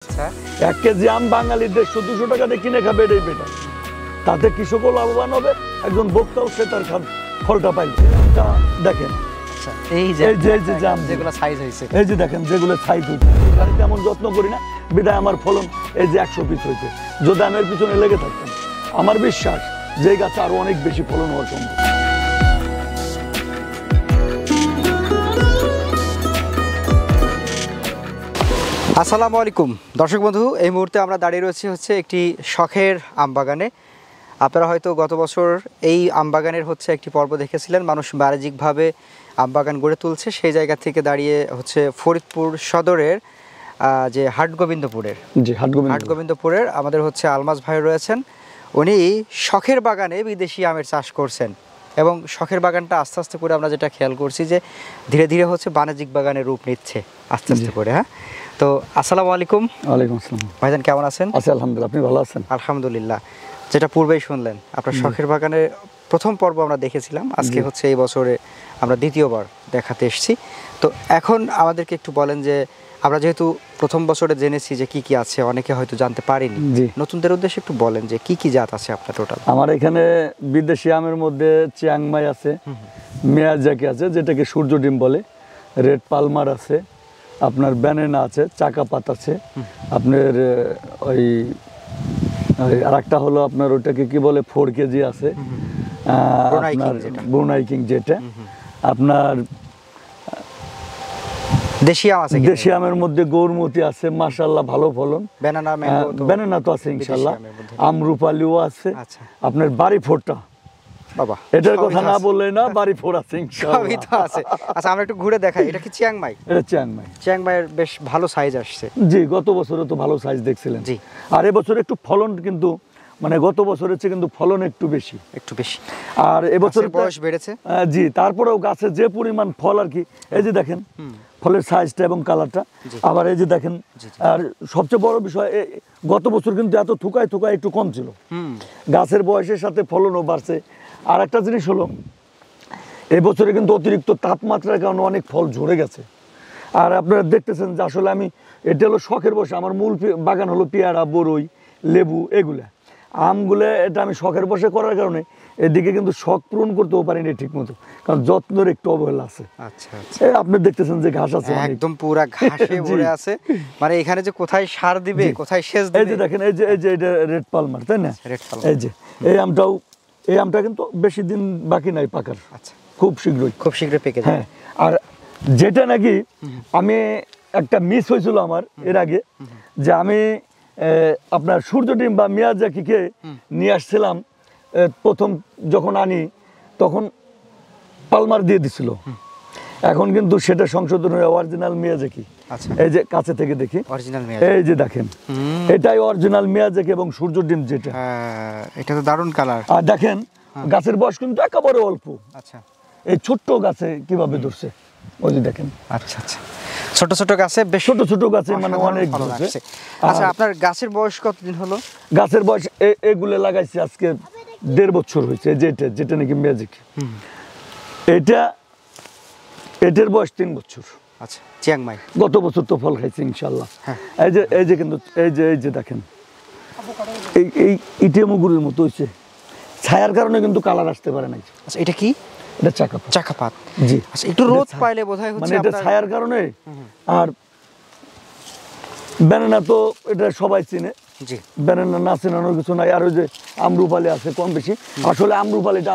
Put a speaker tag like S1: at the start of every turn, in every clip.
S1: 1 KG আম বাঙালির 150-200 টাকা দিয়ে কিনে খাবে এটাই বেটার। তাতে কৃষকও লাভবান হবে, একজন ভোক্তাও সে তার ফলটা পাইবে। দেখেন এই যে যেগুলো সাইজ হয়েছে, এই যে দেখেন যেগুলো সাইজ হয়েছে, আমি তেমন যত্ন করি না বিধায় আমার ফলন এই যে 100 পিস হয়েছে। যদি আমি এর পিছনে লেগে থাকতাম আমার বিশ্বাস যে গাছে আরো অনেক বেশি ফলন হওয়া সম্ভব।
S2: আসসালামু আলাইকুম দর্শক বন্ধু, এই মুহূর্তে আমরা দাঁড়িয়ে রয়েছি একটি শখের আম বাগানে। আপনারা হয়তো গত বছর এই আম বাগানের একটি পর্ব দেখেছিলেন, মানুষ বাণিজ্যিকভাবে আম বাগান গড়ে তুলছে। সেই জায়গা থেকে দাঁড়িয়ে ফরিদপুর সদরের যে হাটগোবিন্দপুরের আমাদের আলমাজ ভাই রয়েছেন। উনি শখের বাগানে বিদেশি আমের চাষ করছেন এবং শখের বাগানটা আস্তে আস্তে করে আমরা যেটা খেয়াল করছি যে ধীরে ধীরে বাণিজ্যিক বাগানের রূপ নিচ্ছে আস্তে আস্তে করে। হ্যাঁ, তো আসসালামু আলাইকুম।
S1: ওয়ালাইকুম আসসালাম
S2: ভাইজান, কেমন আছেন?
S1: আছি আলহামদুলিল্লাহ, আপনি ভালো আছেন?
S2: আলহামদুলিল্লাহ। যেটা পূর্বেই শুনলেন, আপনার শখের বাগানের প্রথম পর্ব আমরা দেখেছিলাম, আজকে এই বছরে আমরা দ্বিতীয়বার দেখাতে এসেছি। তো এখন আমাদেরকে একটু বলেন যে আমরা যেহেতু প্রথম বছরে জেনেছি যে কি কি আছে, অনেকে হয়তো জানতে পারেনি, নতুনদের উদ্দেশ্যে একটু বলেন যে কি কি জাত আছে আপনার টোটাল।
S1: আমার এখানে বিদেশি আমের মধ্যে চিয়াংমাই আছে, মিয়াজাকি আছে যেটাকে সূর্য ডিম বলে, রেড পালমার আছে, আপনার ব্যানানা আছে, চাকাপাত আছে, আপনার ওই আরেকটা হলো আপনার ওটাকে কি বলে 4 কেজি আছে, আপনার ব্রুনাই কিং যেটা আপনার দেশি আমের মধ্যে গৌরমতি আছে, মাশাআল্লাহ ভালো ফলন। ব্যানানা তো আছে ইনশাআল্লাহ, আমরুপালিও আছে, আপনার বাড়ি ফোরটা বাবা এটার কথা না বললে না, বাড়ি ফোর আছে ইনশাআল্লাহ
S2: আছে। আচ্ছা, আমরা একটু ঘুরে দেখাই। এটা কি চিয়াংমাই?
S1: এটা
S2: চিয়াংমাইয়ের বেশ ভালো সাইজ আসছে।
S1: জি, গত বছরে তো ভালো সাইজ দেখছিলেন। জি, আর এবছর একটু ফলন কিন্তু মানে গত বছরের চেয়ে কিন্তু ফলন একটু বেশি। আর এবছর
S2: বয়স বেড়েছে।
S1: জি, তারপরেও গাছে যে পরিমাণ ফল আর কি, এই যে দেখেন ফলের সাইজটা এবং কালারটা, আবার এই যে দেখেন। আর সবচেয়ে বড় বিষয় গত বছর কিন্তু এত থুকায় একটু কম ছিল, গাছের বয়সের সাথে ফলনও বাড়ছে। আর একটা জিনিস হলো এবছরে কিন্তু অতিরিক্ত তাপমাত্রার কারণে অনেক ফল ঝরে গেছে। আর আপনারা দেখতেছেন যে আসলে আমি এটা হলো শখের বসে, আমার মূল বাগান হলো পেয়ারা, বরই, লেবু, এগুলা আমগুলো এটা আমি শখের বসে করার কারণে এদিকে কিন্তু শখ পূরণ করতেও পারিনি ঠিক মতো, কারণ যত্নের একটু অবহেলা আছে।
S2: আচ্ছা,
S1: আপনি দেখতেছেন যে ঘাস আছে,
S2: একদম পুরো ঘাসে ভরে আছে, মানে এখানে যে কোথায় সার দিবে কোথায় সেচ দিবে।
S1: এই যে দেখেন, এই যে এটা রেড পালমার, তাই না? এই যে এই আমটা কিন্তু বেশি দিন বাকি নাই পাকার। আচ্ছা, খুব শীঘ্রই পেকে যাবে। হ্যাঁ, আর যেটা নাকি আমি একটা মিস হয়েছিল আমার এর আগে, যে আমি আপনার সূর্য ডিম বা মিয়াজাকিকে নিয়ে আসছিলাম, প্রথম যখন আনি তখন পালমার দিয়ে দিছিল, এখন কিন্তু সেটা সংশোধন হয়ে অরিজিনাল মিয়াজাকি। এই যে কাছে থেকে দেখি, এই যে দেখেন এটাই অরিজিনাল মিয়াজাকি এবং সূর্য ডিম যেটা,
S2: এটা তো দারুণ কালার। আর
S1: দেখেন গাছের বয়স কিন্তু একেবারে অল্প। আচ্ছা, এই ছোট্ট গাছে কিভাবে ধরছে, ওই যে দেখেন।
S2: আচ্ছা, ছোট ছোট গাছে, বেশ ছোট গাছে মানে অনেক ধরছে। আচ্ছা, আপনার গাছের বয়স কতদিন হলো?
S1: গাছের বয়স এগুলো লাগাইছি আজকে 1.5 বছর হয়েছে। যেটা নাকি ম্যাজিক, এটার বয়স 3 বছর।
S2: আচ্ছা, চিয়াংমাই
S1: গত বছর তো ফল খাইছি ইনশাআল্লাহ। এই যে কিন্তু এই যে দেখেন এই ইটেমুগুরের মতো হয়েছে, ছায়ার কারণে কিন্তু কালার আসতে পারে না।
S2: আচ্ছা, এটা কি?
S1: এটা চাকাপাত। জি,
S2: আচ্ছা, একটু রোদ পাইলে বোধহয়
S1: মানে এটা ছায়ার কারণে। আর ব্যানানা তো এটা সবাই চিনে, জি, ব্যানানা না চেনানোর কিছু নাই। আর ওই যে আমরুপালি আছে কম বেশি। আসলে আমরুপালিটা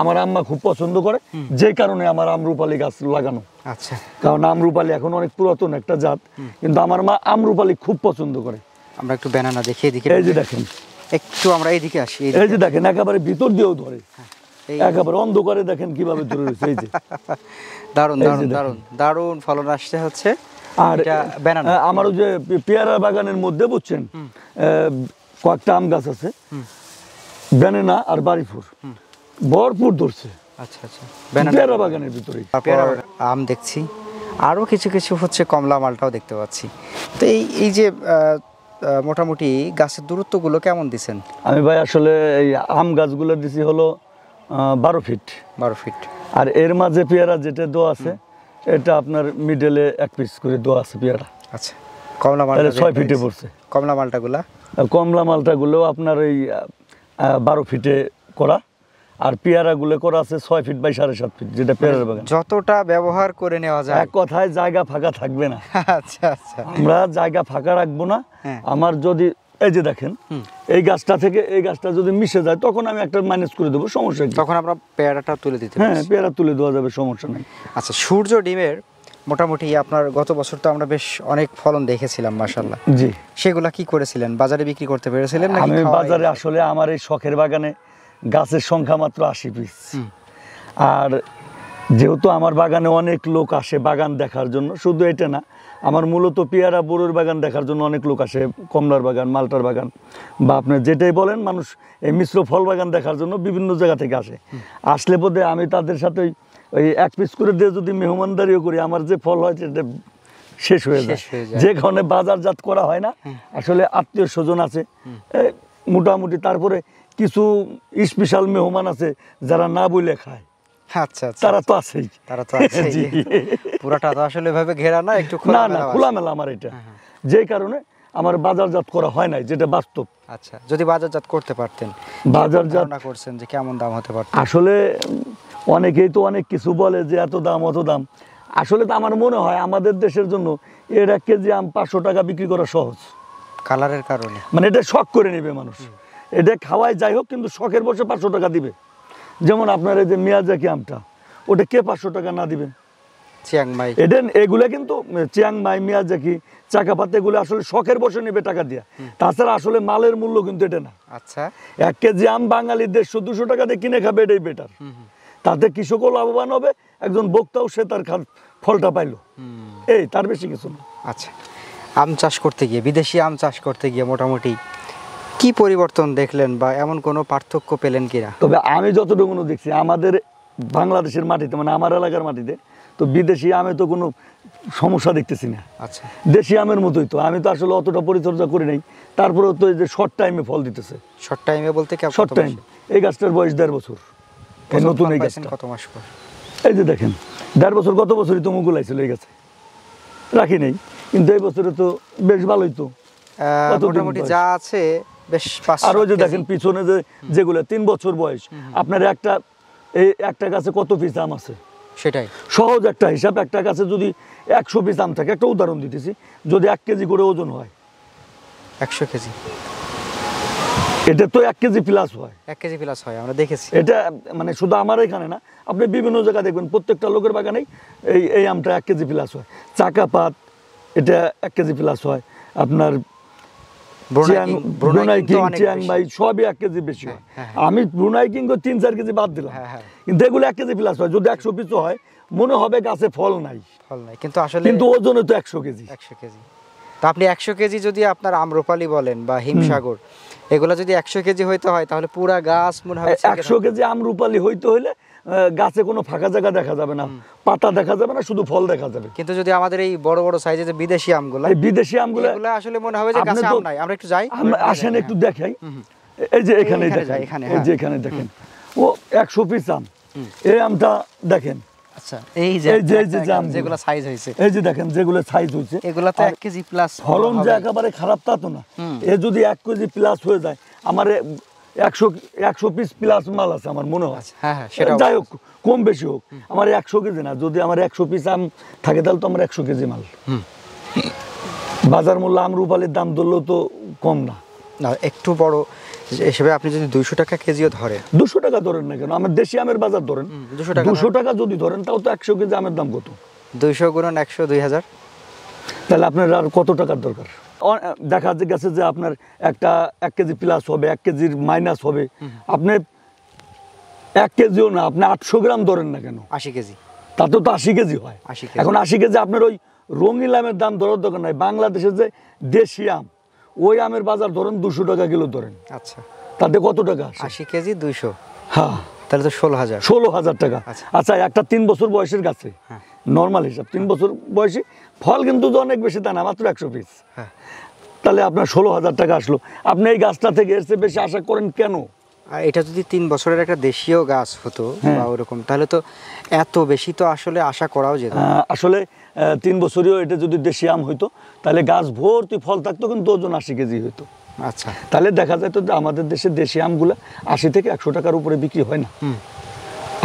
S1: আমার আম্মা খুব পছন্দ করে, যে কারণে আমার আমরুপালি গাছ লাগানো। আচ্ছা, কারণ আমরুপালি এখন অনেক পুরাতন একটা জাত, কিন্তু আমার মা আমরুপালি খুব পছন্দ করে।
S2: আমরা একটু ব্যানানা দেখি, এদিকে
S1: এই যে দেখেন,
S2: একটু আমরা এইদিকে আসি।
S1: এই যে দেখেন একেবারে ভিতর দিয়েও ধরে, একেবারে অন্ধকারে দেখেন কিভাবে ধরে রয়েছে। এই যে
S2: দারুণ ফলন আসছে।
S1: আর আমার ওই যে পেয়ারা বাগানের মধ্যে বুঝছেন কয়েকটা আম গাছ আছে, ব্যানানা আর বাড়িফুর ভরপুর ধরছে।
S2: আচ্ছা,
S1: পেয়ারা বাগানের ভিতরে
S2: আম দেখছি, আরো কিছু কমলা মালটাও দেখতে পাচ্ছি। তো এই যে মোটামুটি গাছের দূরত্বগুলো কেমন দিচ্ছেন?
S1: আমি ভাই আসলে এই আম গাছগুলো দিছি হলো 12 ফিট। আর এর মাঝে পেয়ারা যেটা দোয়া আছে, এটা আপনার মিডলে 1 পিস করে দোয়া আছে পেয়ারা।
S2: আচ্ছা, কমলা মালটা
S1: তাহলে 6 ফিটে পড়ছে।
S2: কমলা মালটাগুলা,
S1: কমলা মালটাগুলো আপনার ওই 12 ফিটে করা, আর পেয়ারাগুলো করা আছে 6 ফিট বাই 7.5 ফিট, যেটা পেয়ারার বাগান।
S2: যতটা ব্যবহার করে নেওয়া যায়,
S1: এক কথায় জায়গা ফাঁকা থাকবে না।
S2: আচ্ছা আচ্ছা,
S1: আমরা জায়গা ফাঁকা রাখবো না। আমার যদি এই যে দেখেন এই গাছটা থেকে এই গাছটা যদি মিশে যায়, তখন আমি একটা ম্যানেজ করে দেবো, সমস্যা কি?
S2: তখন আমরা পেয়ারাটা তুলে দিতে
S1: হ্যাঁ, পেয়ারা তুলে দেওয়া যাবে, সমস্যা নেই।
S2: আচ্ছা, সূর্য ডিমের মোটামুটি আপনার গত বছর তো আমরা বেশ অনেক ফলন দেখেছিলাম মাশাআল্লাহ।
S1: জি,
S2: সেগুলা কি করেছিলেন? বাজারে বিক্রি করতে পেরেছিলেন নাকি?
S1: আমি বাজারে আসলে আমার এই শখের বাগানে গাছের সংখ্যা মাত্র 80 পিস। আর যেহেতু আমার বাগানে অনেক লোক আসে বাগান দেখার জন্য, শুধু এটা না, আমার মূলত পেয়ারা বড়ুর বাগান দেখার জন্য অনেক লোক আসে, কমলার বাগান, মালটার বাগান, বা আপনি যেটাই বলেন, মানুষ এই মিশ্র ফল বাগান দেখার জন্য বিভিন্ন জায়গা থেকে আসে। আসলে বোধহয় আমি তাদের সাথে ওই 1 পিস করে দিয়ে যদি মেহমানদারিও করি, আমার যে ফল হয় সেটা শেষ হয়ে যায়। যে কারণে বাজারজাত করা হয় না। আসলে আত্মীয় স্বজন আছে মোটামুটি, তারপরে কিছু স্পেশাল মেহমান আছে যারা না বলে খায়।
S2: আচ্ছা আচ্ছা,
S1: তারা তো আছেই,
S2: তারা তো আছেই। পুরাটা তো আসলে এভাবে ঘেরা না, একটু
S1: না না, খোলামেলা আমার এটা, যে কারণে আমার বাজারজাত করা হয় নাই, যেটা বাস্তব।
S2: আচ্ছা, যদি বাজারজাত করতে পারতেন,
S1: বাজারজাত
S2: করছেন যে কেমন দাম হতে পারত?
S1: আসলে অনেকেই তো অনেক কিছু বলে যে এত দাম অত দাম। আসলে তো আমার মনে হয় আমাদের দেশের জন্য এর 1 কেজি আম 500 টাকা বিক্রি করা সহজ।
S2: কালারের কারণে,
S1: মানে এটা শখ করে নেবে মানুষ, এটা খাওয়ায় যাই হোক, কিন্তু শখের বসে 500 টাকা দিবে। যেমন আপনার এই যে মিয়াজাকি আমটা, ওটা কে 500 টাকা না দিবে?
S2: চিয়াংমাই,
S1: এটা এগুলা কিন্তু চিয়াংমাই, মিয়াজাকি, চাকাপাত, এগুলো আসলে শখের বসে নেবে টাকা দিয়া। তাছাড়া আসলে মালের মূল্য কিন্তু এটা না।
S2: আচ্ছা,
S1: 1 কেজি আম বাঙালি 150-200 টাকা দিয়ে কিনে খাবে, এটাই বেটার। তাতে কৃষকও লাভবান হবে, একজন ভোক্তাও সে তার ফলটা পাইলো, এই তার বেশি কিছু না।
S2: আচ্ছা, আম চাষ করতে গিয়ে, বিদেশি আম চাষ করতে গিয়ে মোটামুটি কি পরিবর্তন দেখলেন বা এমন কোনো পার্থক্য পেলেন কিনা?
S1: তবে আমি যতটুকু দেখছি আমাদের বাংলাদেশের মাটিতে, মানে আমার এলাকার মাটিতে, তো বিদেশি আমে তো কোনো সমস্যা দেখতেছি না।
S2: আচ্ছা,
S1: দেশি আমের মতোই তো। আমি তো আসলে অতটা পরিচর্যা করি নাই, তারপরেও তো এই যে শর্ট টাইমে ফল দিতেছে।
S2: শর্ট টাইমে বলতে কি?
S1: শর্ট টাইম, এই গাছটার বয়স 1.5 বছর। নতুন এই গাছটা
S2: কত মাস পর?
S1: এই যে দেখেন 1.5 বছর, গত বছরই তো মুকুল আইছিল এই গাছে, রাখি নেই, কিন্তু এই বছরে তো বেশ ভালোই তো।
S2: মোটামুটি যা আছে বেশ।
S1: আর ওই যে দেখেন পিছনে যেগুলো 3 বছর বয়স, আপনার একটা গাছে কত পিস আম আছে,
S2: সেটাই
S1: সহজ একটা হিসাব। একটা গাছে যদি 100 পিস আম থাকে, একটা উদাহরণ দিতেছি, যদি 1 কেজি করে ওজন হয়,
S2: 100 কেজি,
S1: এটা তো 1 কেজি প্লাস হয়।
S2: 1 কেজি প্লাস হয়, আমরা দেখেছি।
S1: এটা মানে শুধু আমার এখানে না, আপনি বিভিন্ন জায়গায় দেখবেন, প্রত্যেকটা লোকের বাগানেই এই আমটা 1 কেজি প্লাস হয়। চাকাপাত, এটা 1 কেজি প্লাস হয়। আপনার ব্রুনাই কিং, চিয়াংমাই, সবই 1 কেজি বেশি হয়। আমি ব্রুনাই কিং 3-4 কেজি বাদ দিলাম, কিন্তু এগুলো 1 কেজি প্লাস হয়। যদি 100 পিস হয়, মনে হবে গাছে ফল নাই,
S2: কিন্তু আসলে
S1: ওজনে তো 100 কেজি।
S2: 100 কেজি, তো আপনি 100 কেজি যদি আপনার আম্রপালি বলেন বা হিমসাগর, এগুলো যদি 100 কেজি হইতে হয়, তাহলে পুরা গাছ মনে হয়
S1: 100 কেজি আমরুপালি হইতে হইলে গাছে কোনো ফাঁকা জায়গা দেখা যাবে না, পাতা দেখা যাবে না, শুধু ফল দেখা যাবে।
S2: কিন্তু যদি আমাদের এই বড় বড় সাইজের যে বিদেশি আমগুলো,
S1: এই বিদেশি আমগুলো
S2: আসলে মনে হবে যে গাছে আম নাই। আমরা একটু যাই,
S1: আসেন একটু দেখাই। এই যে এখানে দেখেন, এই যে এখানে দেখেন, ও 100 পিস আম, এই আমটা দেখেন।
S2: আচ্ছা, এই যে যেগুলো সাইজ হইছে,
S1: এই যে দেখেন যেগুলো সাইজ হইছে,
S2: এগুলা তো 1 কেজি প্লাস
S1: ফলন যে একেবারে খারাপ তা তো না। এ যদি 1 কেজি প্লাস হয়ে যায়, আমার 100 পিস প্লাস মাল আছে আমার মনে হয়।
S2: হ্যাঁ, সেটা
S1: যাই হোক, কম বেশি হোক, আমার 100 কেজি না, যদি আমার 100 পিস আম থাকে, তাহলে তো আমার 100 কেজি মাল। বাজার মূল্য আমরুপালির দাম ধরলেও তো কম না।
S2: একটু বড় হিসেবে আপনি যদি 200 টাকা কেজিও ধরেন,
S1: 200 টাকা ধরেন না কেন, আমার দেশি আমের বাজার ধরেন 200 টাকা যদি ধরেন, তাও তো 100 কেজি আমের দাম কত?
S2: 200 গুণন 100, 2000।
S1: তাহলে আপনার আর কত টাকার দরকার? দেখা গেছে যে আপনার 1 কেজি প্লাস হবে, 1 কেজির মাইনাস হবে। আপনি 1 কেজিও না, আপনি 800 গ্রাম ধরেন না কেন,
S2: 80 কেজি,
S1: তাতেও তো 80 কেজি হয়। এখন 80 কেজি আপনার ওই রঙিন আমের দাম ধরার দরকার নাই। বাংলাদেশের যে দেশি আম, ওই আমের বাজার ধরেন 200 টাকা কিলো ধরেন।
S2: আচ্ছা,
S1: তাতে কত টাকা?
S2: 80 কেজি 200,
S1: হ্যাঁ,
S2: তাহলে তো 16,000।
S1: 16,000 টাকা। আচ্ছা, একটা 3 বছর বয়সের গাছে নর্মাল হিসাব, 3 বছর বয়সী ফল কিন্তু অনেক বেশি তা না, মাত্র 100 পিস। তাহলে আপনার 16,000 টাকা আসলো। আপনি এই গাছটা থেকে এর চেয়ে বেশি আশা করেন কেন?
S2: আর এটা যদি 3 বছরের একটা দেশীয় গাছ হতো বা ওরকম, তাহলে তো এত বেশি তো আসলে আশা করাও যেত না।
S1: আসলে 3 বছরীয় এটা যদি দেশি আম হইতো তাহলে গাছ ভর্তি ফল থাকতো, কিন্তু ওজন 80 কেজি হইতো।
S2: আচ্ছা,
S1: তাহলে দেখা যেত যে আমাদের দেশের দেশি আমগুলো 80 থেকে 100 টাকার উপরে বিক্রি হয় না।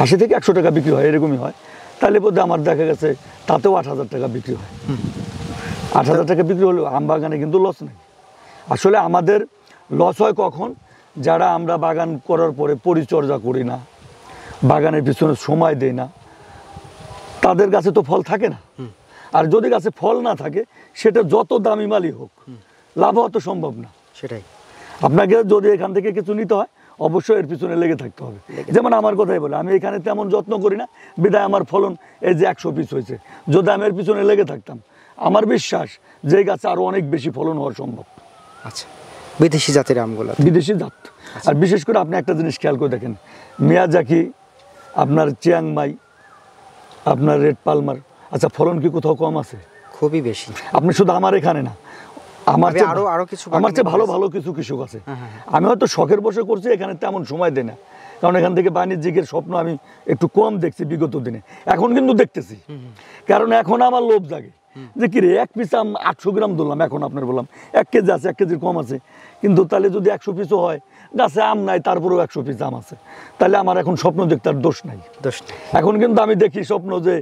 S1: 80 থেকে 100 টাকা বিক্রি হয়, এরকমই হয়। তাহলে বোধ আমার দেখা গেছে তাতেও 8,000 টাকা বিক্রি হয়। 8,000 টাকা বিক্রি হলেও আম বাগানে কিন্তু লস নেই। আসলে আমাদের লস হয় কখন, যারা আমরা বাগান করার পরে পরিচর্যা করি না, বাগানের পিছনে সময় দেই না, তাদের গাছে তো ফল থাকে না। আর যদি গাছে ফল না থাকে, সেটা যত দামি মালই হোক, লাভ হওয়া তো সম্ভব না।
S2: সেটাই,
S1: আপনাকে যদি এখান থেকে কিছু নিতে হয়, অবশ্যই এর পিছনে লেগে থাকতে হবে। যেমন আমার কথাই বলে, আমি এখানে তেমন যত্ন করি না, বিদায় আমার ফলন এই যে 100 পিস হয়েছে। যদি আমি এর পিছনে লেগে থাকতাম, আমার বিশ্বাস যে এই গাছে আরো অনেক বেশি ফলন হওয়া সম্ভব।
S2: আচ্ছা, বিদেশি জাতের আমগুলো,
S1: বিদেশি জাত। আর বিশেষ করে আপনি একটা জিনিস খেয়াল করে দেখেন, মিয়াজাকি, আপনার চিয়াংমাই, আপনার রেড পালমার, আচ্ছা ফলন কি কোথাও কম আছে?
S2: খুবই বেশি।
S1: আপনি শুধু আমার এখানে না, আমার চেয়ে ভালো ভালো কিছু কৃষক আছে। আমি হয়তো শখের বসে করছি, এখানে তেমন সময় দেয় না, কারণ এখান থেকে বাণিজ্যিকের স্বপ্ন আমি একটু কম দেখছি বিগত দিনে। এখন কিন্তু দেখতেছি, কারণ এখন আমার লোভ জাগে যে কি রে, 1 পিস আম 800 গ্রাম ধরলাম, এখন আপনার বললাম 1 কেজি আছে, 1 কেজির কম আছে, কিন্তু তাহলে যদি 100 পিসও হয়, গাছে আম নাই তারপরেও 100 পিস আম আছে, তাহলে আমার এখন স্বপ্ন দেখতে আর দোষ নাই। এখন কিন্তু আমি দেখি স্বপ্ন যে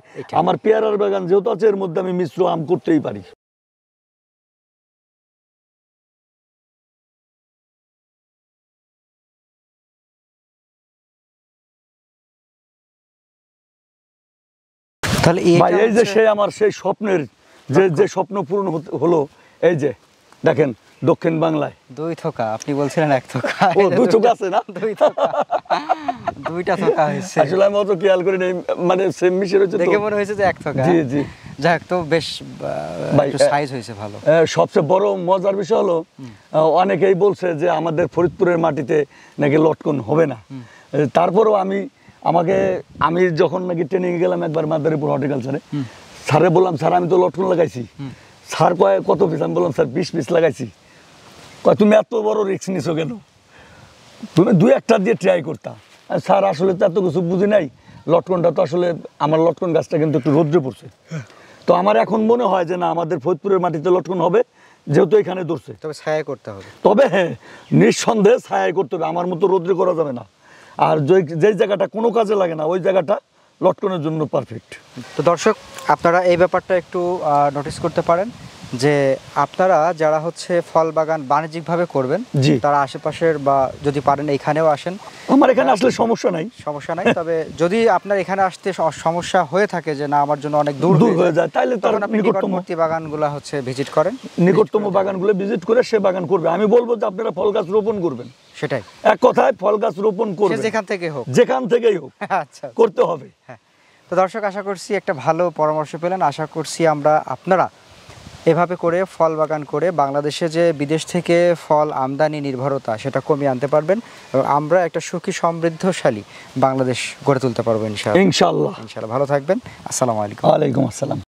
S1: আমার পেয়ারার বাগান যেহেতু আছে, এর মধ্যে আমি মিশ্র আম করতেই পারি।
S2: তাহলে
S1: এই যে সেই আমার সেই স্বপ্নের যে স্বপ্ন পূরণ হলো, এই যে দেখেন দক্ষিণ বাংলায়
S2: 2 থোকা, আপনি বলছিলেন 1 থোকা,
S1: ও 2 থোকা আছে না,
S2: 2 থোকা, 2টা থোকা হয়েছে।
S1: আসলে আমি অত খেয়াল করি নাই, মানে সেম মিশে রয়েছে,
S2: দেখে মনে হয়েছে যে 1 থোকা।
S1: জি জি,
S2: যাক, তো বেশ একটু সাইজ হয়েছে ভালো।
S1: সবচেয়ে বড় মজার বিষয় হলো, অনেকেই বলছে যে আমাদের ফরিদপুরের মাটিতে নাকি লটকন হবে না। তারপরেও আমি যখন নাকি ট্রেনিং গেলাম একবার মাদারীপুর হর্টিকালচারে, স্যারে বললাম, স্যার আমি তো লটকন লাগাইছি। স্যার কয় কত পিস? আমি বললাম স্যার 20 পিস লাগাইছি। কয় তুমি এত বড় রিস্ক নিছো কেন? তুমি 2-1টা দিয়ে ট্রাই করতা। স্যার আসলে তো এত কিছু বুঝি নাই, লটকনটা তো আসলে আমার লটকন গাছটা কিন্তু একটু রৌদ্রে পড়ছে, তো আমার এখন মনে হয় যে না, আমাদের ফরিদপুরের মাটিতে লটকন হবে, যেহেতু এখানে ধরছে।
S2: তবে ছায়া করতে হবে,
S1: তবে হ্যাঁ, নিঃসন্দেহে ছায়া করতে হবে, আমার মতো রৌদ্রে করা যাবে না। আর যে জায়গাটা কোনো কাজে লাগে না, ওই জায়গাটা লটকনের জন্য পারফেক্ট।
S2: তো দর্শক, আপনারা এই ব্যাপারটা একটু নোটিস করতে পারেন যে আপনারা যারা হচ্ছে ফল বাগান বাণিজ্যিকভাবে করবেন, তারা আশেপাশের বা যদি পারেন এখানেও আসেন।
S1: আমার এখানে আসলে সমস্যা নাই,
S2: তবে যদি আপনার এখানে আসতে সমস্যা হয়ে থাকে যে না আমার জন্য অনেক দূর
S1: হয়ে যায়, তাহলে তার
S2: নিকটবর্তী বাগানগুলো হচ্ছে ভিজিট করেন,
S1: নিকটতম বাগানগুলো ভিজিট করে সে বাগান করবে। আমি বলবো যে আপনারা ফল গাছ রোপণ করবেন,
S2: সেটাই
S1: এক কথায় ফল গাছ রোপণ করবেন,
S2: যেখান থেকেই হোক
S1: আচ্ছা করতে হবে।
S2: হ্যাঁ, তো দর্শক, আশা করছি একটা ভালো পরামর্শ পেলেন। আশা করছি আপনারা এভাবে করে ফল বাগান করে বাংলাদেশে যে বিদেশ থেকে ফল আমদানি নির্ভরতা, সেটা কমিয়ে আনতে পারবেন এবং আমরা একটা সুখী সমৃদ্ধশালী বাংলাদেশ গড়ে তুলতে পারবো ইনশাআল্লাহ।
S1: ইনশাআল্লাহ।
S2: ভালো থাকবেন। আসসালামু আলাইকুম।
S1: ওয়ালাইকুম আসসালাম।